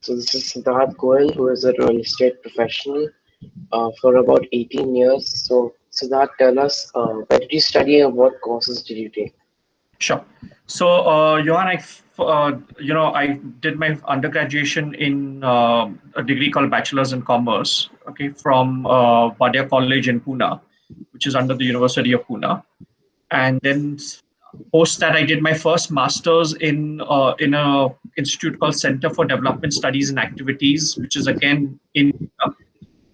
So this is Siddhart Goel, who is a real estate professional for about 18 years. So Siddhart, tell us, where did you study and what courses did you take? Sure. So, Johan, I did my undergraduation in a degree called Bachelor's in Commerce, okay, from Wadia College in Pune, which is under the University of Pune. And then post that, I did my first master's in a institute called Center for Development Studies and Activities, which is again in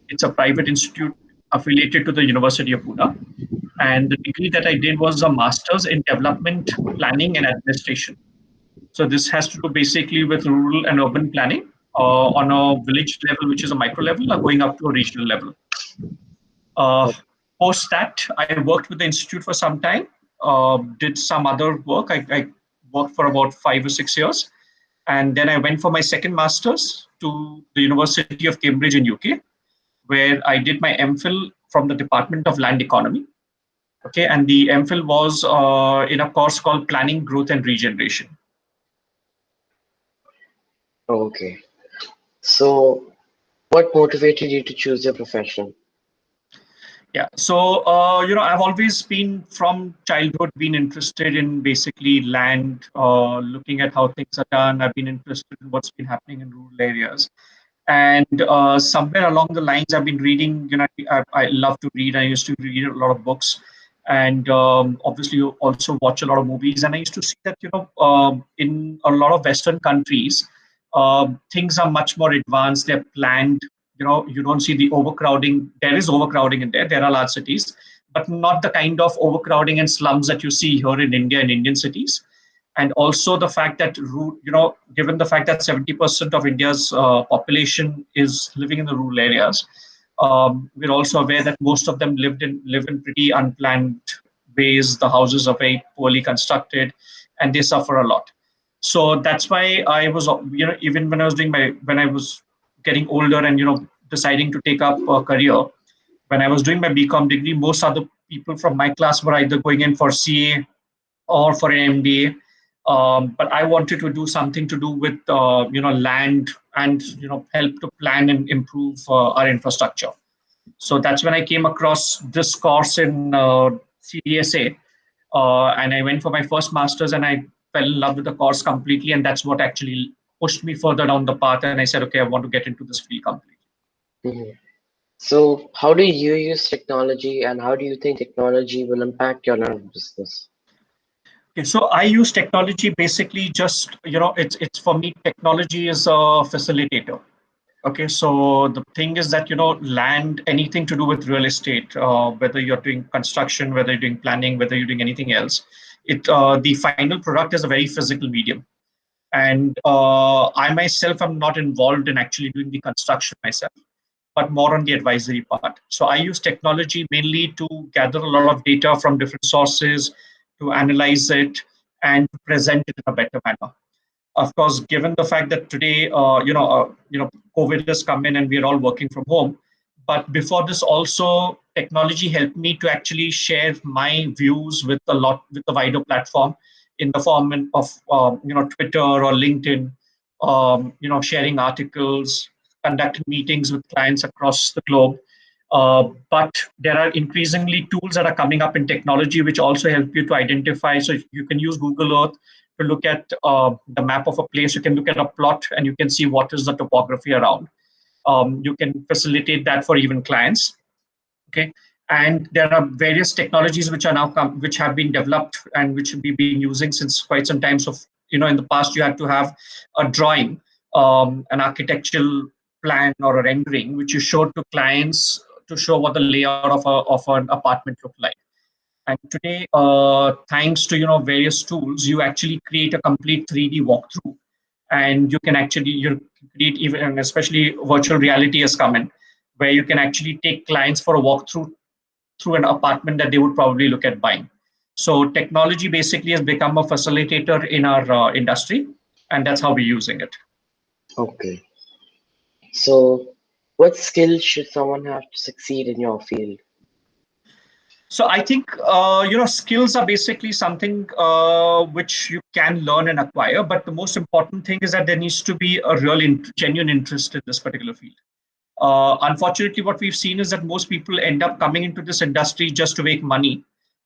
it's a private institute affiliated to the University of Pune. And the degree that I did was a master's in development planning and administration. So this has to do basically with rural and urban planning on a village level, which is a micro level, or going up to a regional level. Uh, Post that, I worked with the institute for some time, did some other work. I worked for about 5 or 6 years. And then I went for my second master's to the University of Cambridge in UK, where I did my M.Phil from the Department of Land Economy. Okay, and the M.Phil was in a course called Planning, Growth, and Regeneration. Okay. So what motivated you to choose your profession? Yeah, so I've always been from childhood been interested in basically land, looking at how things are done. I've been interested in what's been happening in rural areas, and somewhere along the lines, I've been reading. I love to read. I used to read a lot of books, and obviously also watch a lot of movies. And I used to see that in a lot of Western countries, things are much more advanced. They're planned. You don't see the overcrowding. There is overcrowding in there. There are large cities, but not the kind of overcrowding and slums that you see here in India and Indian cities. And also the fact that given the fact that 70% of India's population is living in the rural areas, we're also aware that most of them live in pretty unplanned ways. The houses are very poorly constructed, and they suffer a lot. So that's why I was, even when I was getting older and deciding to take up a career, when I was doing my BCom degree, most other people from my class were either going in for CA or for an MBA. But I wanted to do something to do with land and help to plan and improve our infrastructure. So that's when I came across this course in CDSA, and I went for my first master's, and I fell in love with the course completely, and that's what actually pushed me further down the path. And I said, okay, I want to get into this field completely. Mhm. So how do you use technology and how do you think technology will impact your line of business? Okay, so I use technology basically just, it's for me, technology is a facilitator. Okay, so the thing is that, land, anything to do with real estate, whether you're doing construction, whether you're doing planning, whether you're doing anything else, the final product is a very physical medium. And I myself am not involved in actually doing the construction myself, but more on the advisory part. So I use technology mainly to gather a lot of data from different sources, to analyze it, and present it in a better manner. Of course, given the fact that today, COVID has come in and we're all working from home. But before this, also technology helped me to actually share my views with the wider platform in the form of Twitter or LinkedIn, sharing articles, conducting meetings with clients across the globe. But there are increasingly tools that are coming up in technology which also help you to identify. So you can use Google Earth to look at the map of a place. You can look at a plot and you can see what is the topography around. You can facilitate that for even clients. Okay, and there are various technologies which are now which have been developed and which we've been using since quite some time. So in the past you had to have a drawing, an architectural plan or a rendering which you showed to clients to show what the layout of an apartment looked like. And today, thanks to various tools, you actually create a complete 3D walkthrough, and you can actually create even, and especially virtual reality has come in, where you can actually take clients for a walkthrough through an apartment that they would probably look at buying. So technology basically has become a facilitator in our industry, and that's how we're using it. Okay. So what skills should someone have to succeed in your field? So I think skills are basically something which you can learn and acquire. But the most important thing is that there needs to be a real genuine interest in this particular field. Unfortunately, what we've seen is that most people end up coming into this industry just to make money,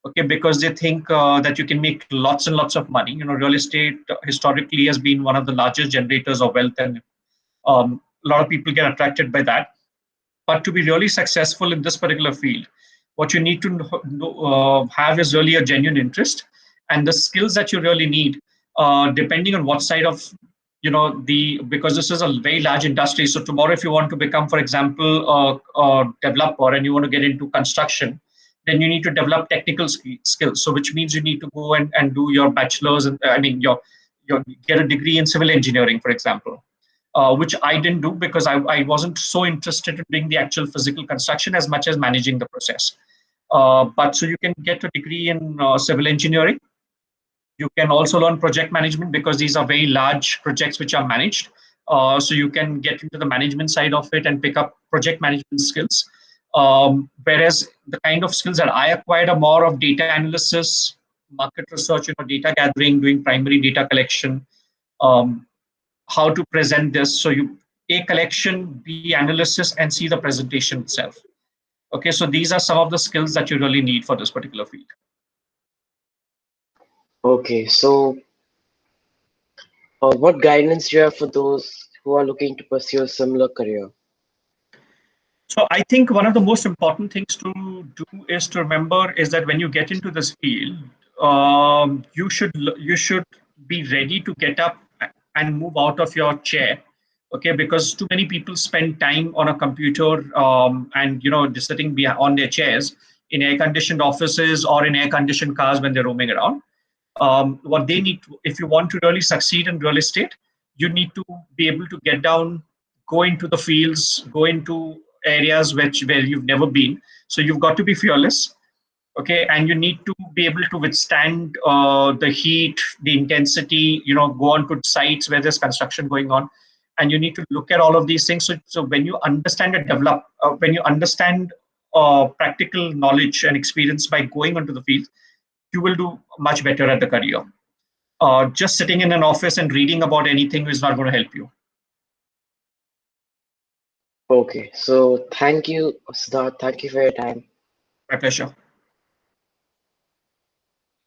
okay, because they think that you can make lots and lots of money. Real estate historically has been one of the largest generators of wealth, and a lot of people get attracted by that. But to be really successful in this particular field, what you need to have is really a genuine interest, and the skills that you really need, depending on what side of because this is a very large industry. So tomorrow, if you want to become, for example, a developer and you want to get into construction, then you need to develop technical skills. So which means you need to go and do your bachelor's, and your get a degree in civil engineering, for example, which I didn't do because I wasn't so interested in doing the actual physical construction as much as managing the process. But so you can get a degree in civil engineering. You can also learn project management because these are very large projects which are managed. So you can get into the management side of it and pick up project management skills. Whereas the kind of skills that I acquired are more of data analysis, market research, data gathering, doing primary data collection, um, how to present this. So you A collection, B analysis, and C the presentation itself. Okay, so these are some of the skills that you really need for this particular field. Okay, so what guidance do you have for those who are looking to pursue a similar career? So I think one of the most important things to do is to remember is that when you get into this field, you should be ready to get up and move out of your chair. Okay, because too many people spend time on a computer, and just sitting on their chairs in air-conditioned offices or in air-conditioned cars when they're roaming around. What they need to, if you want to really succeed in real estate, you need to be able to get down, go into the fields, go into areas where you've never been. So you've got to be fearless, okay, and you need to be able to withstand the heat, the intensity. Go on to sites where there's construction going on, and you need to look at all of these things. So when you understand and develop, when you understand practical knowledge and experience by going onto the field, you will do much better at the career. Just sitting in an office and reading about anything is not going to help you. Okay, so thank you, Siddharth. Thank you for your time. My pleasure.